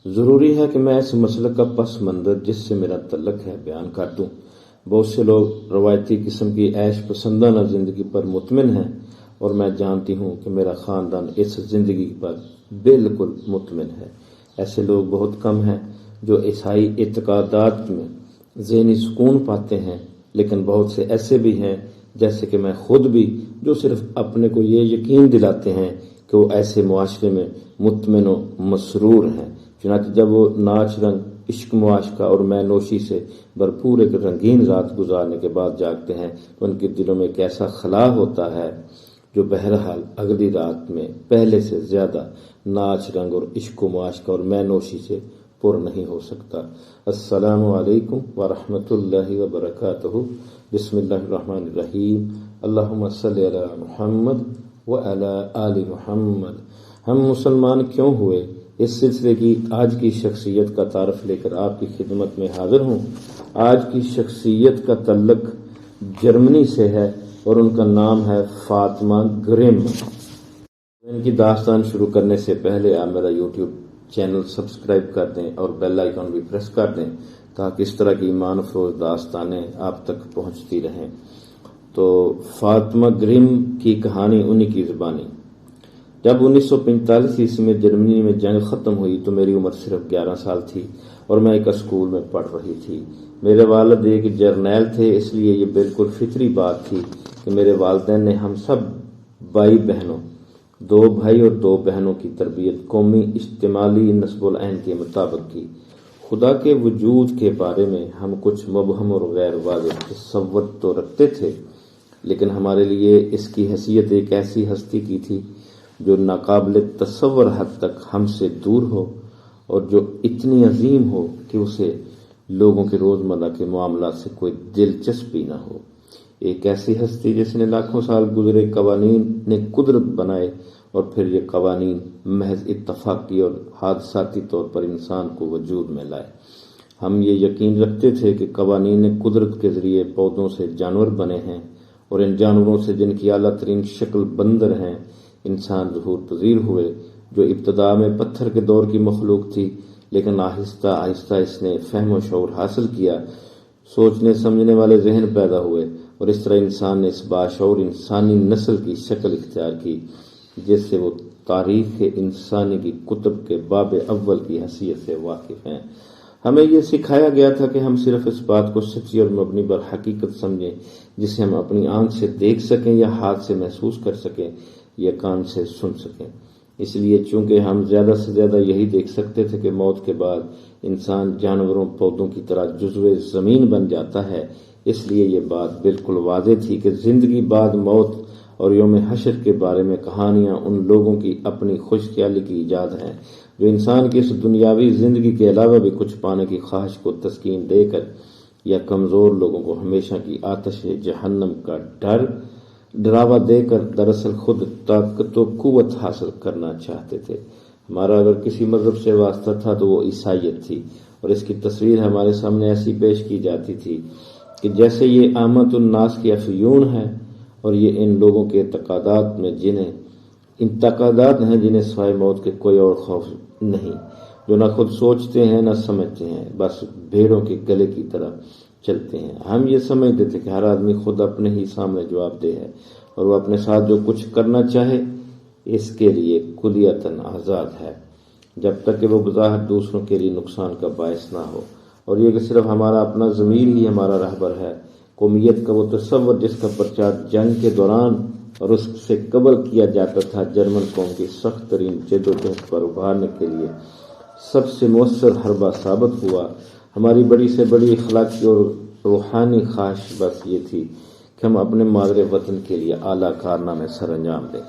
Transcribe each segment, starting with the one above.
ضروری ہے کہ میں اس مسئلے کا پس منظر جس سے میرا تعلق ہے بیان کر دوں۔ بہت سے لوگ روایتی قسم کی عیش پسندانہ زندگی پر مطمئن ہیں، اور میں جانتی ہوں کہ میرا خاندان اس زندگی پر بالکل مطمئن ہے۔ ایسے لوگ بہت کم ہیں جو عیسائی اعتقادات میں ذہنی سکون پاتے ہیں، لیکن بہت سے ایسے بھی ہیں جیسے کہ میں خود بھی، جو صرف اپنے کو یہ یقین دلاتے ہیں کہ وہ ایسے معاشرے میں مطمئن و مسرور ہیں۔ چنانچہ جب وہ ناچ رنگ، عشق معاشقہ اور مے نوشی سے بھرپور ایک رنگین رات گزارنے کے بعد جاگتے ہیں تو ان کے دلوں میں ایک ایسا خلا ہوتا ہے جو بہرحال اگلی رات میں پہلے سے زیادہ ناچ رنگ اور عشق و معاشقہ اور مے نوشی سے پر نہیں ہو سکتا۔ السلام علیکم ورحمۃ اللہ وبرکاتہ۔ بسم اللہ الرحمن الرحیم۔ اللہم صلی علی محمد وعلی آل محمد۔ ہم مسلمان کیوں ہوئے، اس سلسلے کی آج کی شخصیت کا تعارف لے کر آپ کی خدمت میں حاضر ہوں۔ آج کی شخصیت کا تعلق جرمنی سے ہے اور ان کا نام ہے فاطمہ گریم۔ ان کی داستان شروع کرنے سے پہلے آپ میرا یوٹیوب چینل سبسکرائب کر دیں اور بیل آئیکن بھی پریس کر دیں تاکہ اس طرح کی ایمان افروز داستانیں آپ تک پہنچتی رہیں۔ تو فاطمہ گریم کی کہانی انہی کی زبانی۔ جب 1945 عیسوی میں جرمنی میں جنگ ختم ہوئی تو میری عمر صرف 11 سال تھی اور میں ایک اسکول میں پڑھ رہی تھی۔ میرے والد ایک جرنیل تھے، اس لیے یہ بالکل فطری بات تھی کہ میرے والدین نے ہم سب بھائی بہنوں، 2 بھائی اور 2 بہنوں کی تربیت قومی اشتمالی نسب العین کے مطابق کی۔ خدا کے وجود کے بارے میں ہم کچھ مبہم اور غیر واضح تصور تو رکھتے تھے، لیکن ہمارے لیے اس کی حیثیت ایک ایسی ہستی کی تھی جو ناقابل تصور حد تک ہم سے دور ہو اور جو اتنی عظیم ہو کہ اسے لوگوں کے روزمرہ کے معاملات سے کوئی دلچسپی نہ ہو۔ ایک ایسی ہستی جس نے لاکھوں سال گزرے قوانین نے قدرت بنائے اور پھر یہ قوانین محض اتفاقی اور حادثاتی طور پر انسان کو وجود میں لائے۔ ہم یہ یقین رکھتے تھے کہ قوانین قدرت کے ذریعے پودوں سے جانور بنے ہیں اور ان جانوروں سے، جن کی اعلیٰ ترین شکل بندر ہیں، انسان ظہور پذیر ہوئے، جو ابتدا میں پتھر کے دور کی مخلوق تھی، لیکن آہستہ آہستہ اس نے فہم و شعور حاصل کیا، سوچنے سمجھنے والے ذہن پیدا ہوئے، اور اس طرح انسان نے اس باشعور انسانی نسل کی شکل اختیار کی جس سے وہ تاریخ انسانی کی کتب کے باب اول کی حیثیت سے واقف ہیں۔ ہمیں یہ سکھایا گیا تھا کہ ہم صرف اس بات کو سچی اور مبنی بر حقیقت سمجھیں جسے ہم اپنی آنکھ سے دیکھ سکیں یا ہاتھ سے محسوس کر سکیں یا کان سے سن سکیں۔ اس لیے چونکہ ہم زیادہ سے زیادہ یہی دیکھ سکتے تھے کہ موت کے بعد انسان جانوروں پودوں کی طرح جزو زمین بن جاتا ہے، اس لیے یہ بات بالکل واضح تھی کہ زندگی بعد موت اور یوم حشر کے بارے میں کہانیاں ان لوگوں کی اپنی خوش خیالی کی ایجاد ہیں جو انسان کی اس دنیاوی زندگی کے علاوہ بھی کچھ پانے کی خواہش کو تسکین دے کر یا کمزور لوگوں کو ہمیشہ کی آتش جہنم کا ڈراوا دے کر دراصل خود طاقت و قوت حاصل کرنا چاہتے تھے۔ ہمارا اگر کسی مذہب سے واسطہ تھا تو وہ عیسائیت تھی، اور اس کی تصویر ہمارے سامنے ایسی پیش کی جاتی تھی کہ جیسے یہ عامت الناس کی افیون ہے، اور یہ ان لوگوں کے اعتقادات ہیں جنہیں سوائے موت کے کوئی اور خوف نہیں، جو نہ خود سوچتے ہیں نہ سمجھتے ہیں، بس بھیڑوں کے گلے کی طرح چلتے ہیں۔ ہم یہ سمجھتے تھے کہ ہر آدمی خود اپنے ہی سامنے جواب دہ ہے اور وہ اپنے ساتھ جو کچھ کرنا چاہے اس کے لیے کلیتاً آزاد ہے، جب تک کہ وہ بظاہر دوسروں کے لیے نقصان کا باعث نہ ہو، اور یہ کہ صرف ہمارا اپنا ضمیر ہی ہمارا رہبر ہے۔ قومیت کا وہ تصور جس کا پرچار جنگ کے دوران اور اس سے قبل کیا جاتا تھا، جرمن قوم کی سخت ترین جدوجہد پر ابھارنے کے لیے سب سے مؤثر حربہ ثابت ہوا۔ ہماری بڑی سے بڑی اخلاقی اور روحانی خواہش بس یہ تھی کہ ہم اپنے مادر وطن کے لیے اعلیٰ کارنامے سر انجام دیں،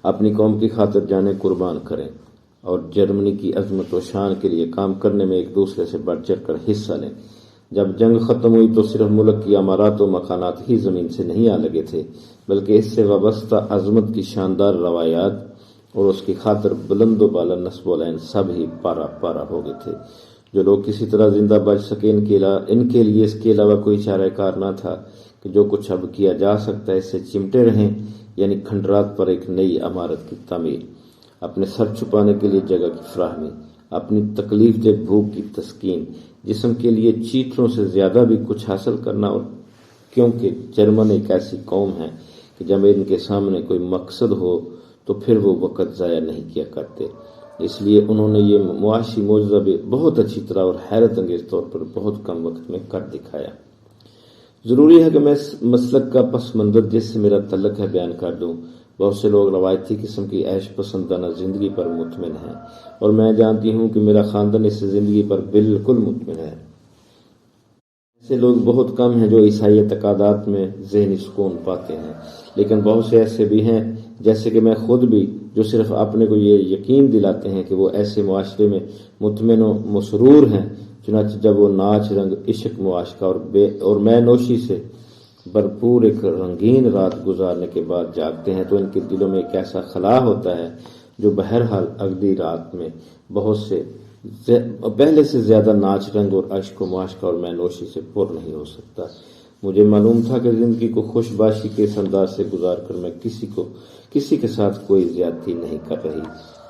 اپنی قوم کی خاطر جانیں قربان کریں اور جرمنی کی عظمت و شان کے لیے کام کرنے میں ایک دوسرے سے بڑھ چڑھ کر حصہ لیں۔ جب جنگ ختم ہوئی تو صرف ملک کی عمارات و مکانات ہی زمین سے نہیں آ لگے تھے، بلکہ اس سے وابستہ عظمت کی شاندار روایات اور اس کی خاطر بلند و بالا نسب العین سب ہی پارا پارا ہو گئے تھے۔ جو لوگ کسی طرح زندہ بچ سکے ان کے لیے اس کے علاوہ کوئی چارہ کار نہ تھا کہ جو کچھ اب کیا جا سکتا ہے اس سے چمٹے رہیں، یعنی کھنڈرات پر ایک نئی عمارت کی تعمیر۔ اپنے سر چھپانے کے لیے جگہ کی فراہمی، اپنی تکلیف دہ بھوک کی تسکین، جسم کے لیے چیتروں سے زیادہ بھی کچھ حاصل کرنا، اور کیونکہ جرمن ایک ایسی قوم ہے کہ جب ان کے سامنے کوئی مقصد ہو تو پھر وہ وقت ضائع نہیں کیا کرتے، اس لیے انہوں نے یہ معاشی معجزہ بھی بہت اچھی طرح اور حیرت انگیز طور پر بہت کم وقت میں کر دکھایا۔ ضروری ہے کہ میں اس مسلک کا پس منظر جس سے میرا تعلق ہے بیان کر دوں۔ بہت سے لوگ روایتی قسم کی عیش پسندانہ زندگی پر مطمئن ہیں، اور میں جانتی ہوں کہ میرا خاندان اس زندگی پر بالکل مطمئن ہے۔ ایسے لوگ بہت کم ہیں جو عیسائی اعتقادات میں ذہنی سکون پاتے ہیں، لیکن بہت سے ایسے بھی ہیں، جیسے کہ میں خود بھی، جو صرف اپنے کو یہ یقین دلاتے ہیں کہ وہ ایسے معاشرے میں مطمئن و مسرور ہیں۔ چنانچہ جب وہ ناچ، رنگ، عشق، معاشقہ اور مے نوشی سے بھرپور ایک رنگین رات گزارنے کے بعد جاگتے ہیں تو ان کے دلوں میں ایک ایسا خلا ہوتا ہے جو بہرحال اگلی رات میں بہت سے پہلے سے زیادہ ناچ، رنگ اور عشق و معاشقہ اور مے نوشی سے پر نہیں ہو سکتا۔ مجھے معلوم تھا کہ زندگی کو خوش باشی کے اس انداز سے گزار کر میں کسی کے ساتھ کوئی زیادتی نہیں کر رہی،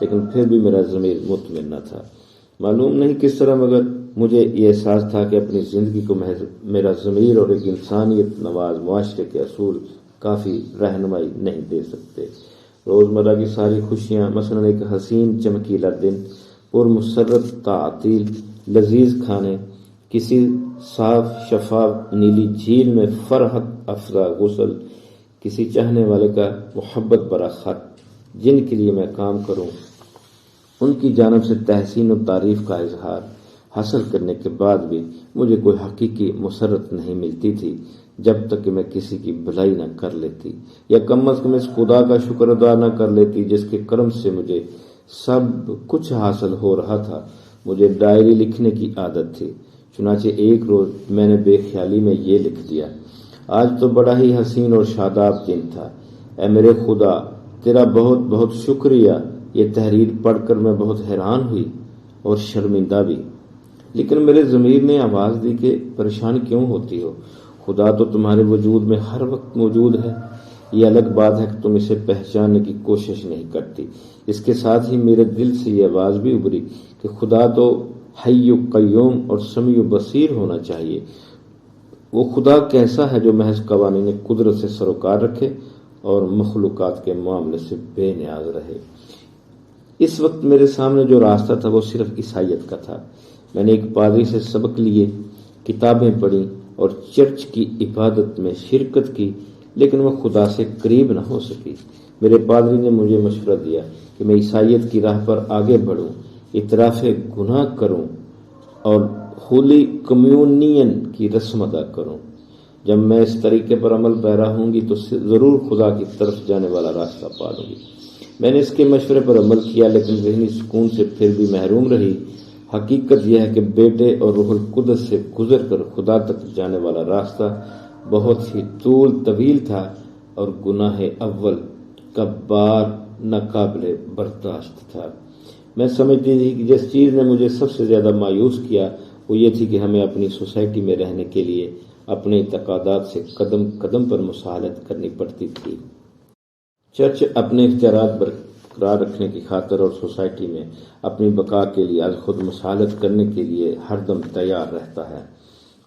لیکن پھر بھی میرا ضمیر مطمئن نہ تھا۔ معلوم نہیں کس طرح، مگر مجھے یہ احساس تھا کہ اپنی زندگی کو میرا ضمیر اور ایک انسانیت نواز معاشرے کے اصول کافی رہنمائی نہیں دے سکتے۔ روزمرہ کی ساری خوشیاں، مثلا ایک حسین چمکیلا دن، پرمسرت تعطیل، لذیذ کھانے، کسی صاف شفاف نیلی جھیل میں فرحت افزا غسل، کسی چاہنے والے کا محبت بھرا خط، جن کے لیے میں کام کروں، ان کی جانب سے تحسین و تعریف کا اظہار حاصل کرنے کے بعد بھی مجھے کوئی حقیقی مسرت نہیں ملتی تھی جب تک کہ میں کسی کی بھلائی نہ کر لیتی، یا کم از کم اس خدا کا شکر ادا نہ کر لیتی جس کے کرم سے مجھے سب کچھ حاصل ہو رہا تھا۔ مجھے ڈائری لکھنے کی عادت تھی، چنانچہ ایک روز میں نے بے خیالی میں یہ لکھ دیا: آج تو بڑا ہی حسین اور شاداب دن تھا، اے میرے خدا تیرا بہت بہت شکریہ۔ یہ تحریر پڑھ کر میں بہت حیران ہوئی اور شرمندہ بھی، لیکن میرے ضمیر نے آواز دی کہ پریشان کیوں ہوتی ہو، خدا تو تمہارے وجود میں ہر وقت موجود ہے، یہ الگ بات ہے کہ تم اسے پہچاننے کی کوشش نہیں کرتی۔ اس کے ساتھ ہی میرے دل سے یہ آواز بھی ابھری کہ خدا تو حی و قیوم اور سمیع و بصیر ہونا چاہیے۔ وہ خدا کیسا ہے جو محض قوانین قدرت سے سروکار رکھے اور مخلوقات کے معاملے سے بے نیاز رہے۔ اس وقت میرے سامنے جو راستہ تھا وہ صرف عیسائیت کا تھا۔ میں نے ایک پادری سے سبق لیے، کتابیں پڑھی اور چرچ کی عبادت میں شرکت کی، لیکن وہ خدا سے قریب نہ ہو سکی۔ میرے پادری نے مجھے مشورہ دیا کہ میں عیسائیت کی راہ پر آگے بڑھوں، اعتراف گناہ کروں اور ہولی کمیونین کی رسم ادا کروں۔ جب میں اس طریقے پر عمل پیرا ہوں گی تو ضرور خدا کی طرف جانے والا راستہ پا لوں گی۔ میں نے اس کے مشورے پر عمل کیا، لیکن ذہنی سکون سے پھر بھی محروم رہی۔ حقیقت یہ ہے کہ بیٹے اور روح القدس سے گزر کر خدا تک جانے والا راستہ بہت ہی طویل تھا، اور گناہ اول کا بار ناقابل برداشت تھا۔ میں سمجھتی تھی کہ جس چیز نے مجھے سب سے زیادہ مایوس کیا وہ یہ تھی کہ ہمیں اپنی سوسائٹی میں رہنے کے لیے اپنے اعتقادات سے قدم قدم پر مصالحت کرنی پڑتی تھی۔ چرچ اپنے اختیارات برقرار رکھنے کی خاطر اور سوسائٹی میں اپنی بقا کے لیے از خود مصالحت کرنے کے لیے ہر دم تیار رہتا ہے۔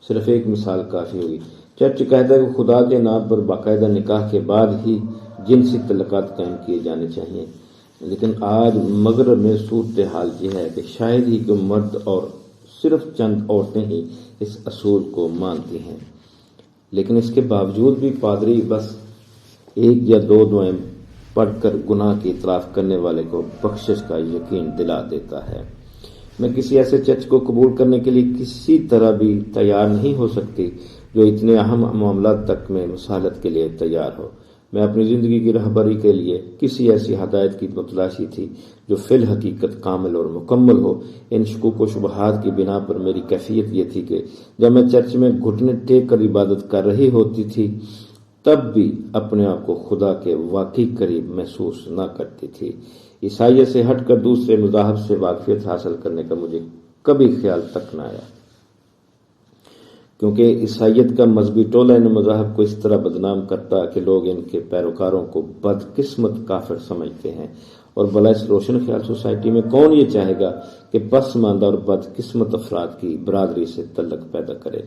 صرف ایک مثال کافی ہوگی۔ چرچ کہتا ہے کہ خدا کے نام پر باقاعدہ نکاح کے بعد ہی جنسی تعلقات قائم کیے جانے چاہیے، لیکن آج مغرب میں صورتحال یہ ہے کہ شاید ہی کوئی مرد اور صرف چند عورتیں ہی اس اصول کو مانتی ہیں، لیکن اس کے باوجود بھی پادری بس ایک یا دو دعائیں پڑھ کر گناہ کی اعتراف کرنے والے کو بخشش کا یقین دلا دیتا ہے۔ میں کسی ایسے چرچ کو قبول کرنے کے لیے کسی طرح بھی تیار نہیں ہو سکتی جو اتنے اہم معاملات تک میں مصالحت کے لیے تیار ہو۔ میں اپنی زندگی کی رہبری کے لیے کسی ایسی ہدایت کی متلاشی تھی جو فی الحقیقت کامل اور مکمل ہو۔ ان شکوک و شبہات کی بنا پر میری کیفیت یہ تھی کہ جب میں چرچ میں گھٹنے ٹیک کر عبادت کر رہی ہوتی تھی تب بھی اپنے آپ کو خدا کے واقعی قریب محسوس نہ کرتی تھی۔ عیسائیت سے ہٹ کر دوسرے مذاہب سے واقفیت حاصل کرنے کا مجھے کبھی خیال تک نہ آیا، کیونکہ عیسائیت کا مذہبی ٹولہ ان مذاہب کو اس طرح بدنام کرتا کہ لوگ ان کے پیروکاروں کو بدقسمت کافر سمجھتے ہیں اور بلا اس روشن خیال سوسائٹی میں کون یہ چاہے گا کہ پسماندہ اور بدقسمت افراد کی برادری سے تعلق پیدا کرے۔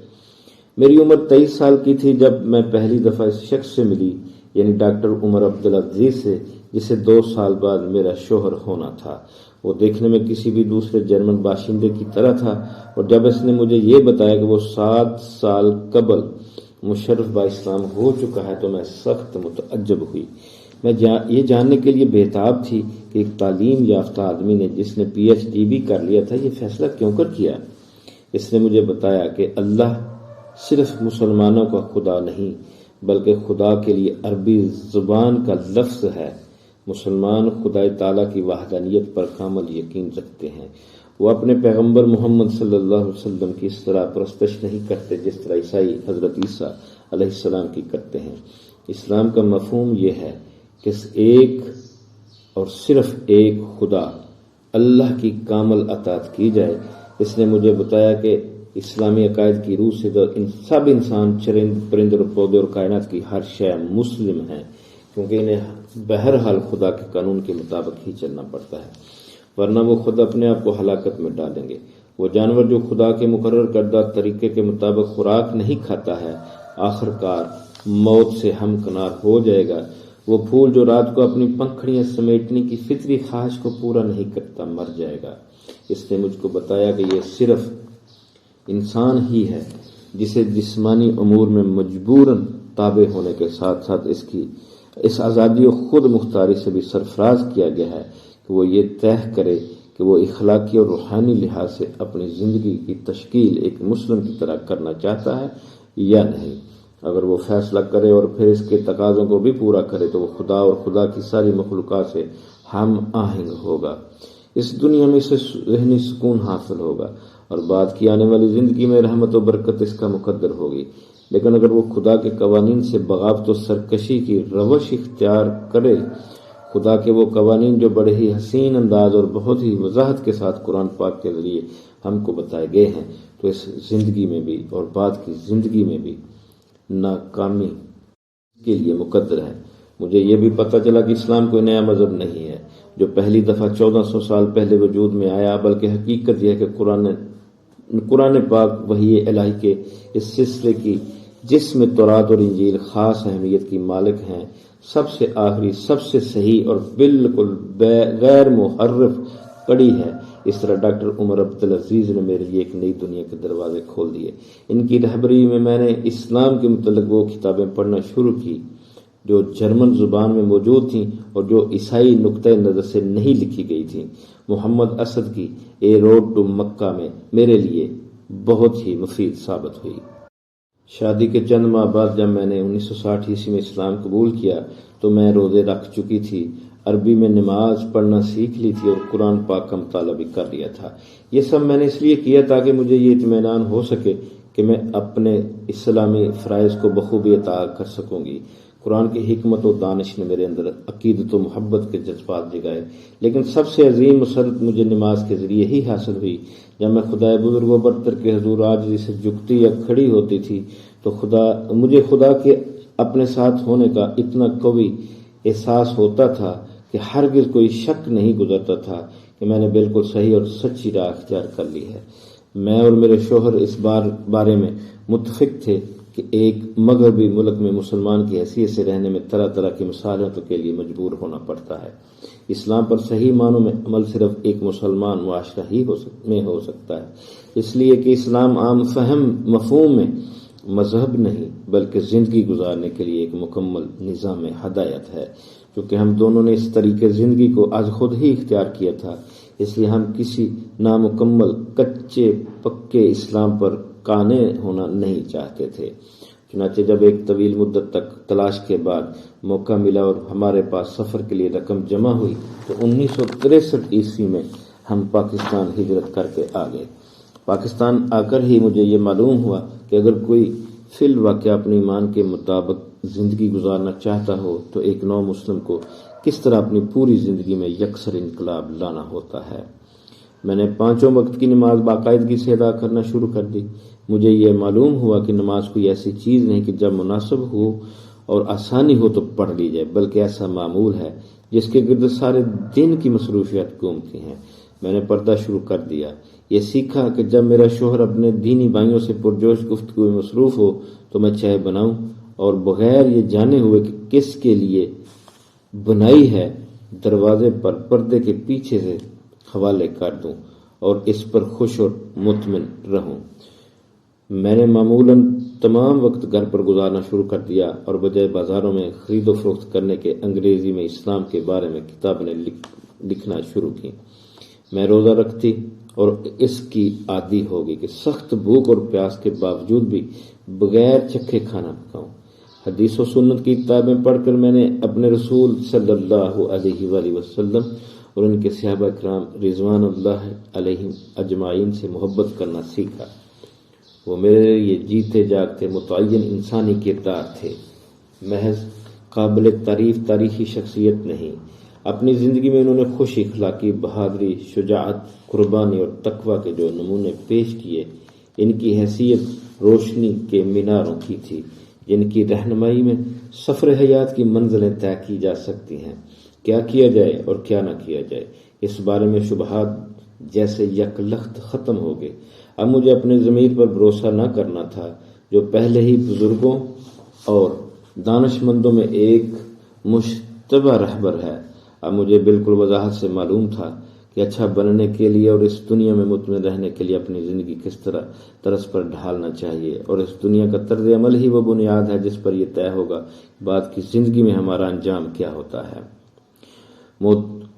میری عمر 23 سال کی تھی جب میں پہلی دفعہ اس شخص سے ملی، یعنی ڈاکٹر عمر عبدالعزیز سے، جسے 2 سال بعد میرا شوہر ہونا تھا۔ وہ دیکھنے میں کسی بھی دوسرے جرمن باشندے کی طرح تھا، اور جب اس نے مجھے یہ بتایا کہ وہ 7 سال قبل مشرف با اسلام ہو چکا ہے تو میں سخت متعجب ہوئی۔ میں یہ جاننے کے لیے بےتاب تھی کہ ایک تعلیم یافتہ آدمی نے، جس نے PhD بھی کر لیا تھا، یہ فیصلہ کیوں کر کیا۔ اس نے مجھے بتایا کہ اللہ صرف مسلمانوں کا خدا نہیں بلکہ خدا کے لیے عربی زبان کا لفظ ہے۔ مسلمان خدا تعالیٰ کی وحدانیت پر کامل یقین رکھتے ہیں۔ وہ اپنے پیغمبر محمد صلی اللہ علیہ وسلم کی اس طرح پرستش نہیں کرتے جس طرح عیسائی حضرت عیسیٰ علیہ السلام کی کرتے ہیں۔ اسلام کا مفہوم یہ ہے کہ ایک اور صرف ایک خدا اللہ کی کامل اطاعت کی جائے۔ اس نے مجھے بتایا کہ اسلامی عقائد کی روح سے سب انسان، چرند پرند اور پودے اور کائنات کی ہر شے مسلم ہیں، کیونکہ انہیں بہرحال خدا کے قانون کے مطابق ہی چلنا پڑتا ہے، ورنہ وہ خود اپنے آپ کو ہلاکت میں ڈالیں گے۔ وہ جانور جو خدا کے مقرر کردہ طریقے کے مطابق خوراک نہیں کھاتا ہے، آخر کار موت سے ہمکنار ہو جائے گا۔ وہ پھول جو رات کو اپنی پنکھڑیاں سمیٹنے کی فطری خواہش کو پورا نہیں کرتا، مر جائے گا۔ اس نے مجھ کو بتایا کہ یہ صرف انسان ہی ہے جسے جسمانی امور میں مجبوراً تابع ہونے کے ساتھ ساتھ اس آزادی و خود مختاری سے بھی سرفراز کیا گیا ہے کہ وہ یہ طے کرے کہ وہ اخلاقی اور روحانی لحاظ سے اپنی زندگی کی تشکیل ایک مسلم کی طرح کرنا چاہتا ہے یا نہیں۔ اگر وہ فیصلہ کرے اور پھر اس کے تقاضوں کو بھی پورا کرے تو وہ خدا اور خدا کی ساری مخلوقات سے ہم آہنگ ہوگا۔ اس دنیا میں اسے ذہنی سکون حاصل ہوگا اور بعد کی آنے والی زندگی میں رحمت و برکت اس کا مقدر ہوگی۔ لیکن اگر وہ خدا کے قوانین سے بغاوت و سرکشی کی روش اختیار کرے، خدا کے وہ قوانین جو بڑے ہی حسین انداز اور بہت ہی وضاحت کے ساتھ قرآن پاک کے ذریعے ہم کو بتائے گئے ہیں، تو اس زندگی میں بھی اور بعد کی زندگی میں بھی ناکامی کے لیے مقدر ہے۔ مجھے یہ بھی پتہ چلا کہ اسلام کوئی نیا مذہب نہیں ہے جو پہلی دفعہ 1400 سال پہلے وجود میں آیا، بلکہ حقیقت یہ ہے کہ قرآن پاک وحی الہی کے اس سلسلے کی، جس میں تورات اور انجیل خاص اہمیت کی مالک ہیں، سب سے آخری، سب سے صحیح اور بالکل غیر محرف کڑی ہے۔ اس طرح ڈاکٹر عمر عبدالعزیز نے میرے لیے ایک نئی دنیا کے دروازے کھول دیے۔ ان کی رہبری میں میں نے اسلام کے متعلق وہ کتابیں پڑھنا شروع کی جو جرمن زبان میں موجود تھیں اور جو عیسائی نقطۂ نظر سے نہیں لکھی گئی تھیں۔ محمد اسد کی اے روڈ ٹو مکہ میں میرے لیے بہت ہی مفید ثابت ہوئی۔ شادی کے چند ماہ بعد جب میں نے 1960 عیسوی میں اسلام قبول کیا تو میں روزے رکھ چکی تھی، عربی میں نماز پڑھنا سیکھ لی تھی اور قرآن پاک کا مطالعہ بھی کر لیا تھا۔ یہ سب میں نے اس لیے کیا تاکہ مجھے یہ اطمینان ہو سکے کہ میں اپنے اسلامی فرائض کو بخوبی ادا کر سکوں گی۔ قرآن کی حکمت و دانش نے میرے اندر عقیدت و محبت کے جذبات جگائے، لیکن سب سے عظیم مسرت مجھے نماز کے ذریعے ہی حاصل ہوئی۔ جب میں خدائے بزرگ و برتر کے حضور عاجزی سے جھکتی یا کھڑی ہوتی تھی تو مجھے خدا کے اپنے ساتھ ہونے کا اتنا قوی احساس ہوتا تھا کہ ہرگز کوئی شک نہیں گزرتا تھا کہ میں نے بالکل صحیح اور سچی راہ اختیار کر لی ہے۔ میں اور میرے شوہر اس بارے میں متفق تھے کہ ایک مغربی ملک میں مسلمان کی حیثیت سے رہنے میں طرح طرح کی مصالحتوں کے لیے مجبور ہونا پڑتا ہے۔ اسلام پر صحیح معنوں میں عمل صرف ایک مسلمان معاشرہ ہی میں ہو سکتا ہے، اس لیے کہ اسلام عام فہم مفہوم میں مذہب نہیں بلکہ زندگی گزارنے کے لیے ایک مکمل نظام ہدایت ہے۔ کیونکہ ہم دونوں نے اس طریقے زندگی کو از خود ہی اختیار کیا تھا، اس لیے ہم کسی نامکمل کچے پکے اسلام پر قانع ہونا نہیں چاہتے تھے۔ چنانچہ جب ایک طویل مدت تک تلاش کے بعد موقع ملا اور ہمارے پاس سفر کے لیے رقم جمع ہوئی تو 1963 عیسوی میں ہم پاکستان ہجرت کر کے آ گئے۔ پاکستان آ کر ہی مجھے یہ معلوم ہوا کہ اگر کوئی فی الواقع اپنے ایمان کے مطابق زندگی گزارنا چاہتا ہو تو ایک نو مسلم کو کس طرح اپنی پوری زندگی میں یکسر انقلاب لانا ہوتا ہے۔ میں نے 5 وقت کی نماز باقاعدگی سے ادا کرنا شروع کر دی۔ مجھے یہ معلوم ہوا کہ نماز کوئی ایسی چیز نہیں کہ جب مناسب ہو اور آسانی ہو تو پڑھ لی جائے، بلکہ ایسا معمول ہے جس کے گرد سارے دن کی مصروفیات گھومتی ہیں۔ میں نے پردہ شروع کر دیا، یہ سیکھا کہ جب میرا شوہر اپنے دینی بھائیوں سے پرجوش گفتگو میں مصروف ہو تو میں چائے بناؤں اور بغیر یہ جانے ہوئے کہ کس کے لیے بنائی ہے دروازے پر پردے کے پیچھے سے حوالے کر دوں اور اس پر خوش اور مطمئن رہوں۔ میں نے معمولاً تمام وقت گھر پر گزارنا شروع کر دیا اور بجائے بازاروں میں خرید و فروخت کرنے کے انگریزی میں اسلام کے بارے میں کتابیں لکھنا شروع کی۔ میں روزہ رکھتی اور اس کی عادی ہو گئی کہ سخت بھوک اور پیاس کے باوجود بھی بغیر چکھے کھانا پکاؤں۔ حدیث و سنت کی کتابیں پڑھ کر میں نے اپنے رسول صلی اللہ علیہ وآلہ وسلم اور ان کے صحابہ کرام رضوان اللہ علیہم اجمعین سے محبت کرنا سیکھا۔ وہ میرے یہ جیتے جاگتے متعین انسانی کردار تھے، محض قابل تعریف تاریخی شخصیت نہیں۔ اپنی زندگی میں انہوں نے خوش اخلاقی، بہادری، شجاعت، قربانی اور تقوی کے جو نمونے پیش کیے، ان کی حیثیت روشنی کے میناروں کی تھی جن کی رہنمائی میں سفر حیات کی منزلیں طے کی جا سکتی ہیں۔ کیا کیا جائے اور کیا نہ کیا جائے، اس بارے میں شبہات جیسے یک لخت ختم ہو گئے۔ اب مجھے اپنے ضمیر پر بھروسہ نہ کرنا تھا جو پہلے ہی بزرگوں اور دانش مندوں میں ایک مشتبہ رہبر ہے۔ اب مجھے بالکل وضاحت سے معلوم تھا کہ اچھا بننے کے لیے اور اس دنیا میں مطمئن رہنے کے لیے اپنی زندگی کس طرح طرز پر ڈھالنا چاہیے، اور اس دنیا کا طرز عمل ہی وہ بنیاد ہے جس پر یہ طے ہوگا بعد کی زندگی میں ہمارا انجام کیا ہوتا ہے۔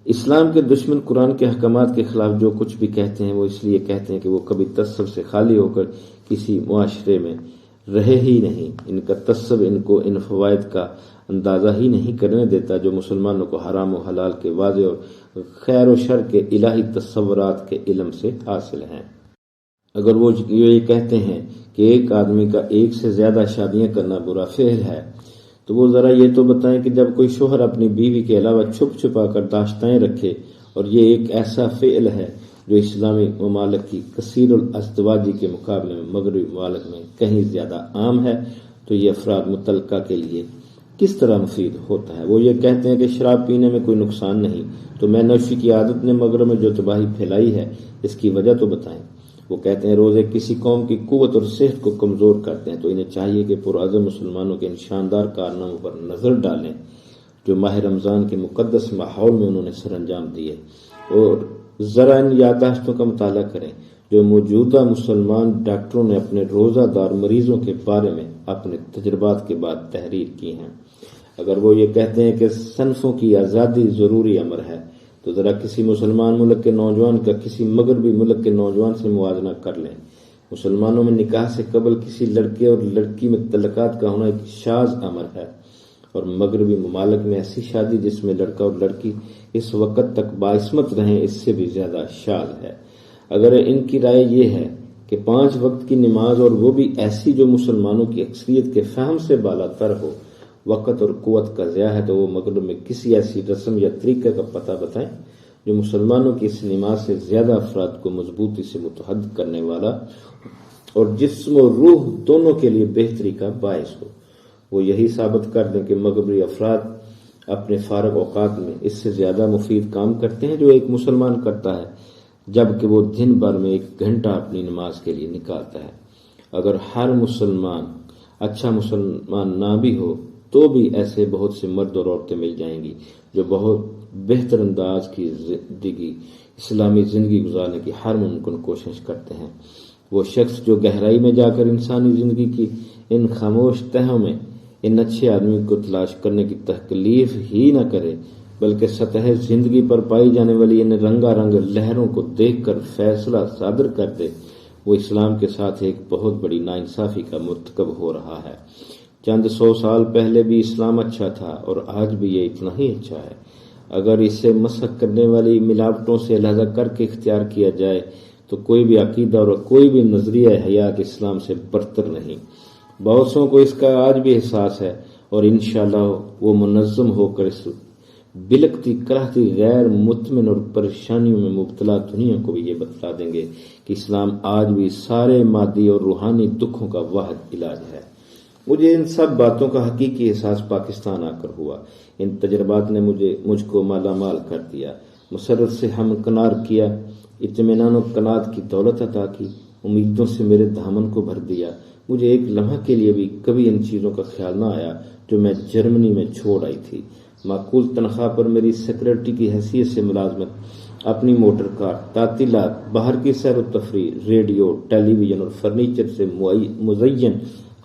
اسلام کے دشمن قرآن کے احکامات کے خلاف جو کچھ بھی کہتے ہیں وہ اس لیے کہتے ہیں کہ وہ کبھی تعصب سے خالی ہو کر کسی معاشرے میں رہے ہی نہیں۔ ان کا تعصب ان کو ان فوائد کا اندازہ ہی نہیں کرنے دیتا جو مسلمانوں کو حرام و حلال کے واضح اور خیر و شر کے الہی تصورات کے علم سے حاصل ہیں۔ اگر وہ یہ کہتے ہیں کہ ایک آدمی کا ایک سے زیادہ شادیاں کرنا برا فعل ہے تو وہ ذرا یہ تو بتائیں کہ جب کوئی شوہر اپنی بیوی کے علاوہ چھپ چھپا کر داشتیں رکھے اور یہ ایک ایسا فعل ہے جو اسلامی ممالک کی کثیر الازدواجی کے مقابلے میں مغربی ممالک میں کہیں زیادہ عام ہے تو یہ افراد متعلقہ کے لیے کس طرح مفید ہوتا ہے۔ وہ یہ کہتے ہیں کہ شراب پینے میں کوئی نقصان نہیں، تو میں نوشی کی عادت نے مغرب میں جو تباہی پھیلائی ہے اس کی وجہ تو بتائیں۔ وہ کہتے ہیں روزے کسی قوم کی قوت اور صحت کو کمزور کرتے ہیں، تو انہیں چاہیے کہ پرعزم مسلمانوں کے ان شاندار کارناموں پر نظر ڈالیں جو ماہ رمضان کے مقدس ماحول میں انہوں نے سر انجام دیے، اور ذرا ان یادداشتوں کا مطالعہ کریں جو موجودہ مسلمان ڈاکٹروں نے اپنے روزہ دار مریضوں کے بارے میں اپنے تجربات کے بعد تحریر کی ہیں۔ اگر وہ یہ کہتے ہیں کہ صنفوں کی آزادی ضروری امر ہے تو ذرا کسی مسلمان ملک کے نوجوان کا کسی مغربی ملک کے نوجوان سے موازنہ کر لیں۔ مسلمانوں میں نکاح سے قبل کسی لڑکے اور لڑکی میں تعلقات کا ہونا ایک شاذ امر ہے، اور مغربی ممالک میں ایسی شادی جس میں لڑکا اور لڑکی اس وقت تک باعصمت رہیں اس سے بھی زیادہ شاذ ہے۔ اگر ان کی رائے یہ ہے کہ 5 وقت کی نماز اور وہ بھی ایسی جو مسلمانوں کی اکثریت کے فہم سے بالا تر ہو وقت اور قوت کا ضیاع ہے، تو وہ مغرب میں کسی ایسی رسم یا طریقے کا پتہ بتائیں جو مسلمانوں کی اس نماز سے زیادہ افراد کو مضبوطی سے متحد کرنے والا اور جسم و روح دونوں کے لیے بہتری کا باعث ہو۔ وہ یہی ثابت کر دیں کہ مغربی افراد اپنے فارغ اوقات میں اس سے زیادہ مفید کام کرتے ہیں جو ایک مسلمان کرتا ہے، جبکہ وہ دن بھر میں 1 گھنٹہ اپنی نماز کے لیے نکالتا ہے۔ اگر ہر مسلمان اچھا مسلمان نہ بھی ہو تو بھی ایسے بہت سے مرد اور عورتیں مل جائیں گی جو بہت بہتر انداز کی اسلامی زندگی گزارنے کی ہر ممکن کوشش کرتے ہیں۔ وہ شخص جو گہرائی میں جا کر انسانی زندگی کی ان خاموش تہوں میں ان اچھے آدمی کو تلاش کرنے کی تکلیف ہی نہ کرے بلکہ سطح زندگی پر پائی جانے والی ان رنگا رنگ لہروں کو دیکھ کر فیصلہ صادر کر دے، وہ اسلام کے ساتھ ایک بہت بڑی ناانصافی کا مرتکب ہو رہا ہے۔ چند 100 سال پہلے بھی اسلام اچھا تھا اور آج بھی یہ اتنا ہی اچھا ہے۔ اگر اسے مسخ کرنے والی ملاوٹوں سے علیحدہ کر کے اختیار کیا جائے تو کوئی بھی عقیدہ اور کوئی بھی نظریہ حیات اسلام سے برتر نہیں۔ بہت سوں کو اس کا آج بھی احساس ہے اور انشاءاللہ وہ منظم ہو کر اس بلکتی کراہتی غیر مطمئن اور پریشانیوں میں مبتلا دنیا کو بھی یہ بتلا دیں گے کہ اسلام آج بھی سارے مادی اور روحانی دکھوں کا واحد علاج ہے۔ مجھے ان سب باتوں کا حقیقی احساس پاکستان آ کر ہوا۔ ان تجربات نے مجھ کو مالا مال کر دیا، مسرت سے ہمکنار کیا، اطمینان و قناعت کی دولت عطا کی، امیدوں سے میرے دامن کو بھر دیا۔ مجھے ایک لمحہ کے لیے بھی کبھی ان چیزوں کا خیال نہ آیا جو میں جرمنی میں چھوڑ آئی تھی۔ معقول تنخواہ پر میری سیکرٹری کی حیثیت سے ملازمت، اپنی موٹر کار، تعطیلات، باہر کی سیر و تفریح، ریڈیو، ٹیلی ویژن اور فرنیچر سے مزین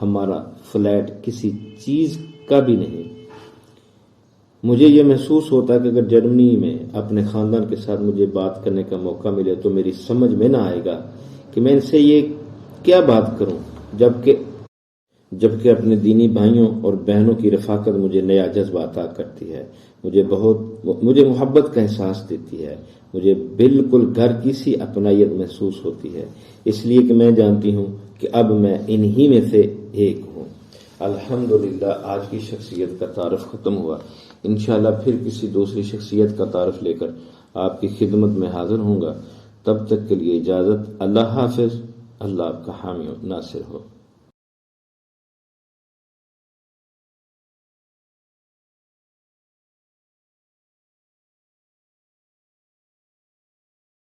ہمارا فلیٹ کسی چیز کا بھی نہیں۔ مجھے یہ محسوس ہوتا کہ اگر جرمنی میں اپنے خاندان کے ساتھ مجھے بات کرنے کا موقع ملے تو میری سمجھ میں نہ آئے گا کہ میں ان سے یہ کیا بات کروں، جبکہ اپنے دینی بھائیوں اور بہنوں کی رفاقت مجھے نیا جذبہ عطا کرتی ہے، مجھے محبت کا احساس دیتی ہے، مجھے بالکل گھر کی سی اپنائیت محسوس ہوتی ہے، اس لیے کہ میں جانتی ہوں کہ اب میں انہی میں سے ایک ہوں۔ الحمدللہ آج کی شخصیت کا تعارف ختم ہوا۔ انشاءاللہ پھر کسی دوسری شخصیت کا تعارف لے کر آپ کی خدمت میں حاضر ہوں گا۔ تب تک کے لیے اجازت۔ اللہ حافظ۔ اللہ آپ کا حامی و ناصر ہو۔